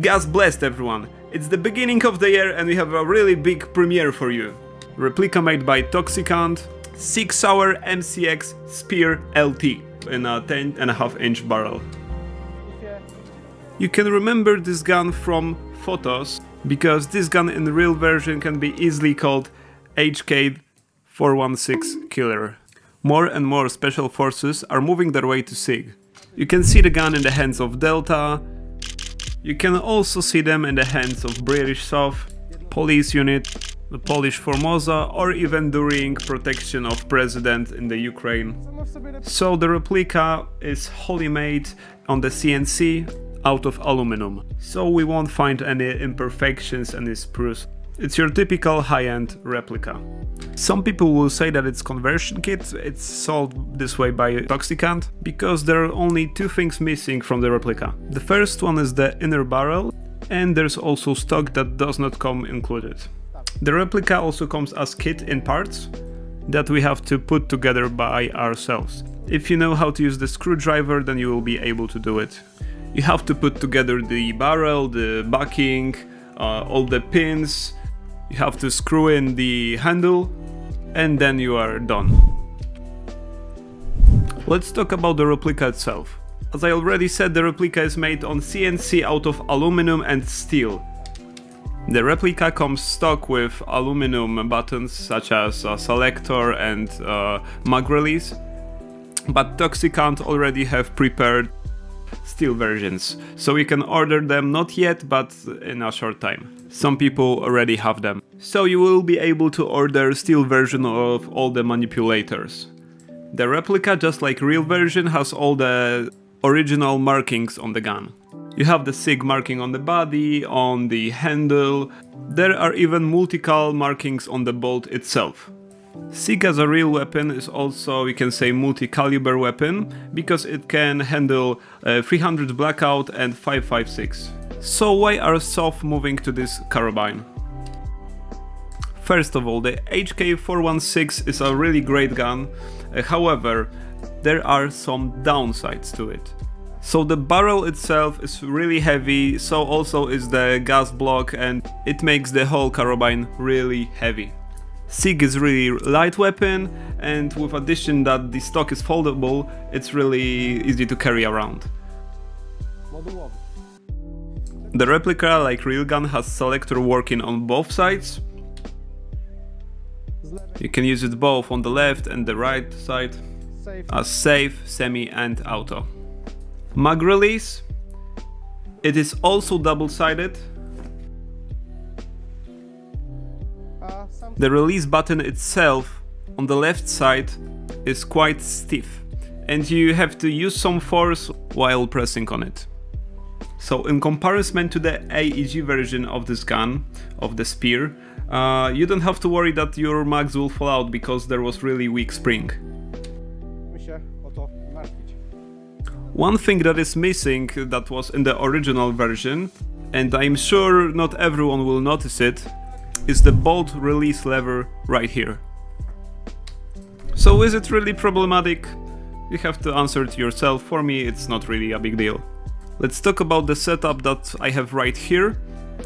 Gas blessed everyone! It's the beginning of the year and we have a really big premiere for you. Replica made by TOXICANT, CSAW MCX Spear LT in a 10.5-inch barrel. You can remember this gun from photos, because this gun in the real version can be easily called HK416 Killer. More and more special forces are moving their way to SIG. You can see the gun in the hands of Delta. You can also see them in the hands of British SAW, police unit, the Polish Formosa, or even during protection of president in the Ukraine. So the replica is wholly made on the CNC out of aluminum. So we won't find any imperfections, any sprues. It's your typical high-end replica. Some people will say that it's conversion kit, it's sold this way by TOXICANT, because there are only two things missing from the replica. The first one is the inner barrel, and there's also stock that does not come included. The replica also comes as kit in parts that we have to put together by ourselves. If you know how to use the screwdriver, then you will be able to do it. You have to put together the barrel, the backing, all the pins. You have to screw in the handle, and then you are done. Let's talk about the replica itself. As I already said, the replica is made on CNC out of aluminum and steel. The replica comes stock with aluminum buttons such as a selector and mag release, but TOXICANT already have prepared steel versions, so you can order them not yet, but in a short time. Some people already have them. So you will be able to order steel version of all the manipulators. The replica, just like real version, has all the original markings on the gun. You have the SIG marking on the body, on the handle. There are even multical markings on the bolt itself. SIG as a real weapon is also, you can say, multi-caliber weapon, because it can handle 300 blackout and 5.56. So why are SAW moving to this carbine? First of all, the HK416 is a really great gun, however, there are some downsides to it. So the barrel itself is really heavy, so also is the gas block, and it makes the whole carbine really heavy. SIG is really light weapon, and with addition that the stock is foldable, it's really easy to carry around. The replica, like real gun, has selector working on both sides. You can use it both on the left and the right side, as safe, semi and auto. Mag release, it is also double-sided. The release button itself on the left side is quite stiff, and you have to use some force while pressing on it. So in comparison to the AEG version of this gun, of the Spear, you don't have to worry that your mags will fall out, because there was really weak spring. One thing that is missing that was in the original version, and I'm sure not everyone will notice it, is the bolt release lever right here. So is it really problematic? You have to answer it yourself. For me, it's not really a big deal. Let's talk about the setup that I have right here.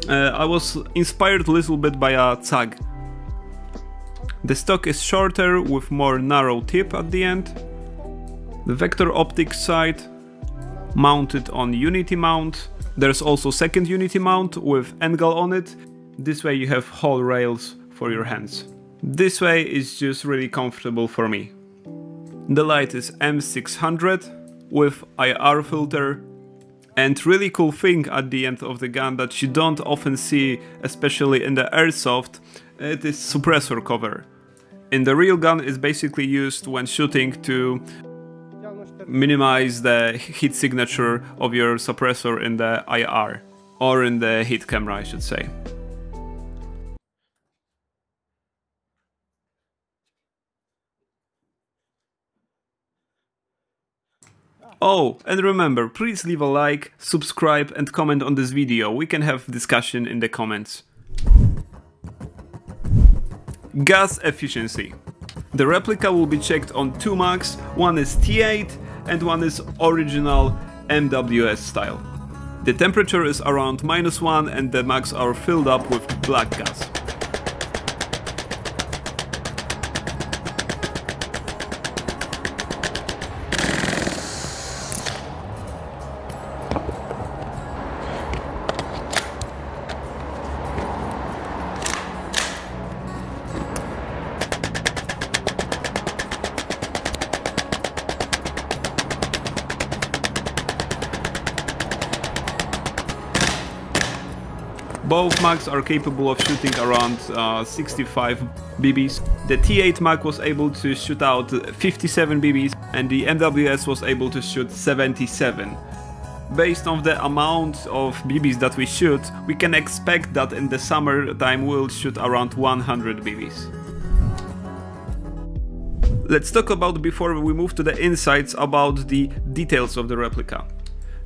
I was inspired a little bit by a TAG. The stock is shorter with more narrow tip at the end. The vector optics sight mounted on unity mount. There's also second unity mount with angle on it. This way you have whole rails for your hands. This way is just really comfortable for me. The light is M600 with IR filter, and really cool thing at the end of the gun that you don't often see, especially in the airsoft, it is suppressor cover. In the real gun, it's basically used when shooting to minimize the heat signature of your suppressor in the IR, or in the heat camera, I should say. Oh, and remember, please leave a like, subscribe and comment on this video. We can have discussion in the comments. Gas efficiency. The replica will be checked on two mags, one is T8 and one is original MWS style. The temperature is around -1 and the mags are filled up with black gas. Both mags are capable of shooting around 65 BBs. The T8 mag was able to shoot out 57 BBs and the MWS was able to shoot 77. Based on the amount of BBs that we shoot, we can expect that in the summertime we'll shoot around 100 BBs. Let's talk about, before we move to the insights, about the details of the replica.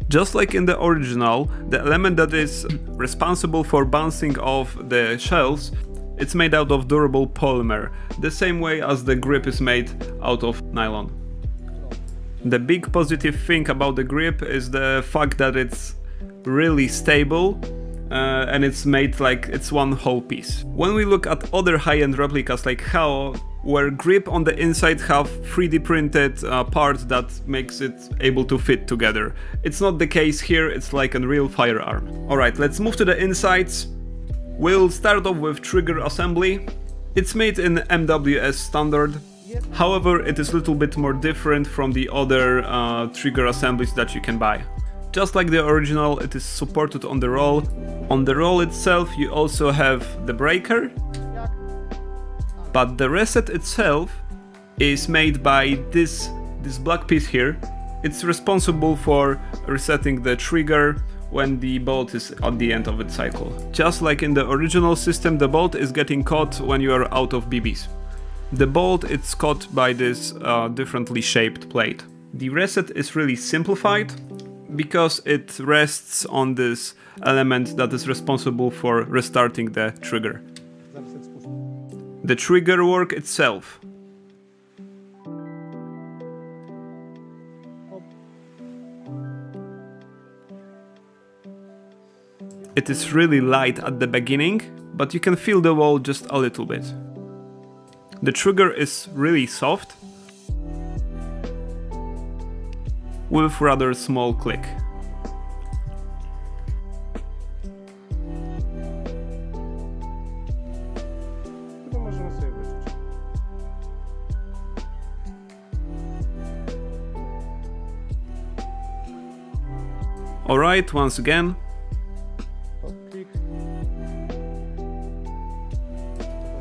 Just like in the original, the element that is responsible for bouncing off the shells, it's made out of durable polymer, the same way as the grip is made out of nylon. The big positive thing about the grip is the fact that it's really stable and it's made like it's one whole piece. When we look at other high-end replicas like HAO, where grip on the inside have 3D printed parts that makes it able to fit together. It's not the case here, it's like a real firearm. Alright, let's move to the insides. We'll start off with trigger assembly. It's made in MWS standard. However, it is a little bit more different from the other trigger assemblies that you can buy. Just like the original, it is supported on the roll. On the roll itself you also have the breaker, but the reset itself is made by this black piece here. It's responsible for resetting the trigger when the bolt is at the end of its cycle. Just like in the original system, the bolt is getting caught when you are out of BBs. The bolt is caught by this differently shaped plate. The reset is really simplified because it rests on this element that is responsible for restarting the trigger. The trigger work itself. It is really light at the beginning, but you can feel the wall just a little bit. The trigger is really soft, with rather small click. Alright, once again.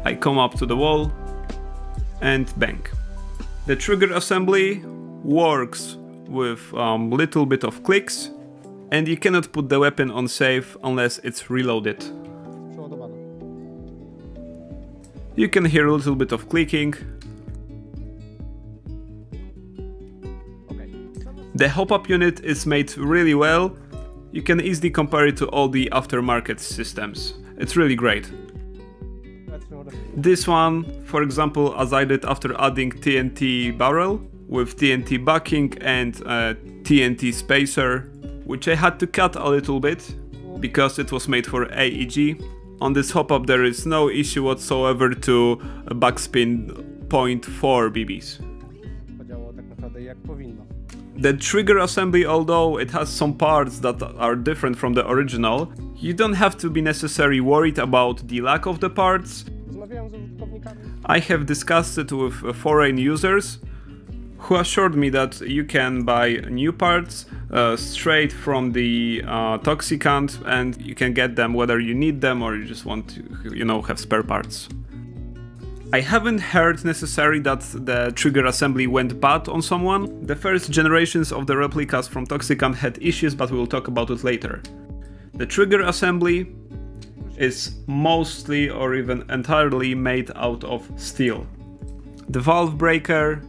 I come up to the wall and bang. The trigger assembly works with little bit of clicks, and you cannot put the weapon on safe unless it's reloaded. You can hear a little bit of clicking. The hop-up unit is made really well. You can easily compare it to all the aftermarket systems. It's really great. This one, for example, as I did after adding TNT barrel with TNT backing and TNT spacer, which I had to cut a little bit because it was made for AEG. On this hop-up there is no issue whatsoever to backspin 0.4 BBs. The trigger assembly, although it has some parts that are different from the original, you don't have to be necessarily worried about the lack of the parts. I have discussed it with foreign users who assured me that you can buy new parts straight from the TOXICANT, and you can get them whether you need them or you just want to, you know, have spare parts. I haven't heard necessarily that the trigger assembly went bad on someone. The first generations of the replicas from TOXICANT had issues, but we will talk about it later. The trigger assembly is mostly or even entirely made out of steel. The valve breaker,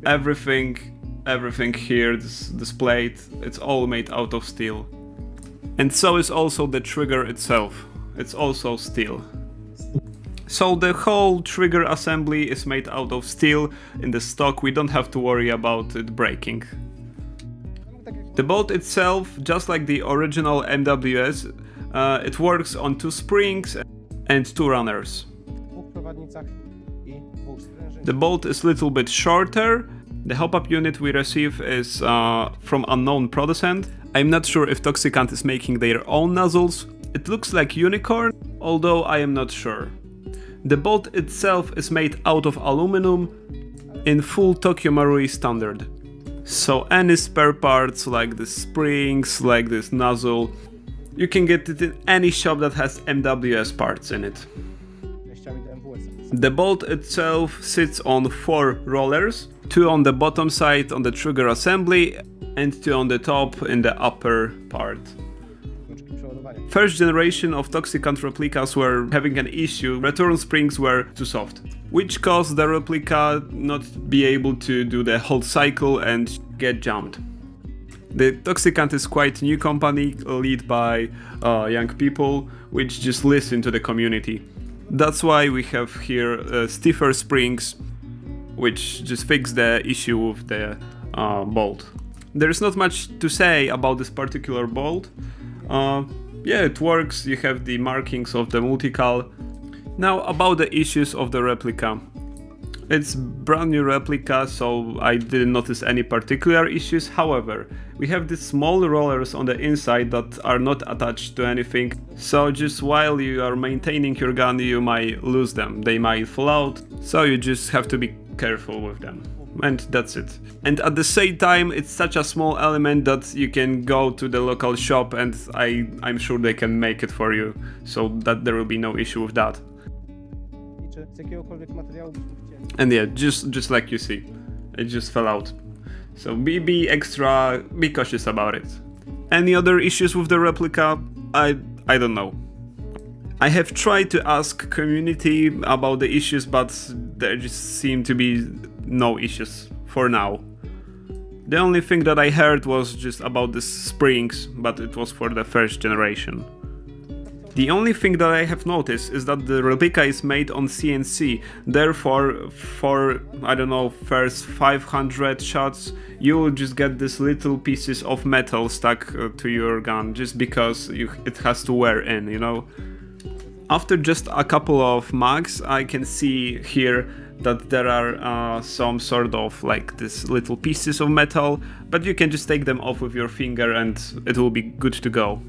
everything here, this plate, it's all made out of steel. And so is also the trigger itself, it's also steel. So the whole trigger assembly is made out of steel in the stock, we don't have to worry about it breaking. The bolt itself, just like the original MWS, it works on 2 springs and 2 runners. The bolt is a little bit shorter. The hop-up unit we receive is from unknown producent. I'm not sure if TOXICANT is making their own nozzles. It looks like unicorn, although I am not sure. The bolt itself is made out of aluminum in full Tokyo Marui standard. So any spare parts like the springs, like this nozzle, you can get it in any shop that has MWS parts in it. The bolt itself sits on 4 rollers, 2 on the bottom side on the trigger assembly and 2 on the top in the upper part. First generation of TOXICANT replicas were having an issue, return springs were too soft, which caused the replica not be able to do the whole cycle and get jammed. The TOXICANT is quite new company, led by young people, which just listen to the community. That's why we have here stiffer springs, which just fix the issue with the bolt. There's not much to say about this particular bolt. Yeah, it works, you have the markings of the multical. Now about the issues of the replica. It's brand new replica, so I didn't notice any particular issues. However, we have these small rollers on the inside that are not attached to anything. So just while you are maintaining your gun, you might lose them. They might fall out, so you just have to be careful with them. And that's it. And at the same time, it's such a small element that you can go to the local shop and I'm sure they can make it for you, so that there will be no issue with that. And yeah, just like you see, it just fell out. So be cautious about it. Any other issues with the replica? I don't know. I have tried to ask community about the issues, but there just seem to be no issues for now. The only thing that I heard was just about the springs, but it was for the first generation. The only thing that I have noticed is that the replica is made on CNC, therefore for, I don't know, first 500 shots you will just get these little pieces of metal stuck to your gun just because it has to wear in, you know. After just a couple of mags I can see here that there are some sort of like these little pieces of metal, but you can just take them off with your finger and it will be good to go.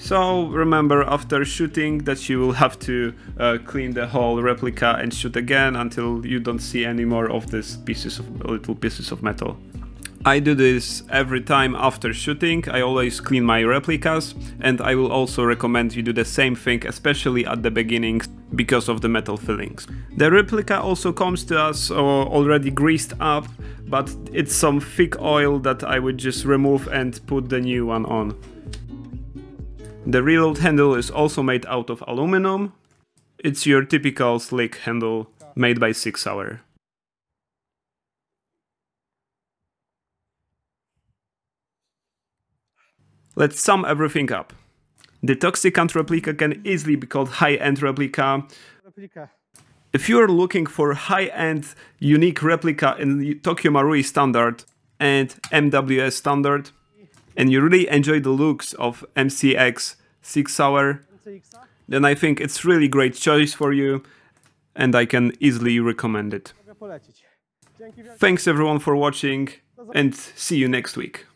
So remember after shooting that you will have to clean the whole replica and shoot again until you don't see any more of these little pieces of metal. I do this every time after shooting. I always clean my replicas, and I will also recommend you do the same thing, especially at the beginning because of the metal fillings. The replica also comes to us already greased up, but it's some thick oil that I would just remove and put the new one on. The reload handle is also made out of aluminum. It's your typical slick handle made by CSAW. Let's sum everything up. The TOXICANT replica can easily be called high-end replica. If you are looking for high-end unique replica in the Tokyo Marui standard and MWS standard, and you really enjoy the looks of MCX CSAW, then I think it's really great choice for you and I can easily recommend it. Thanks everyone for watching and see you next week.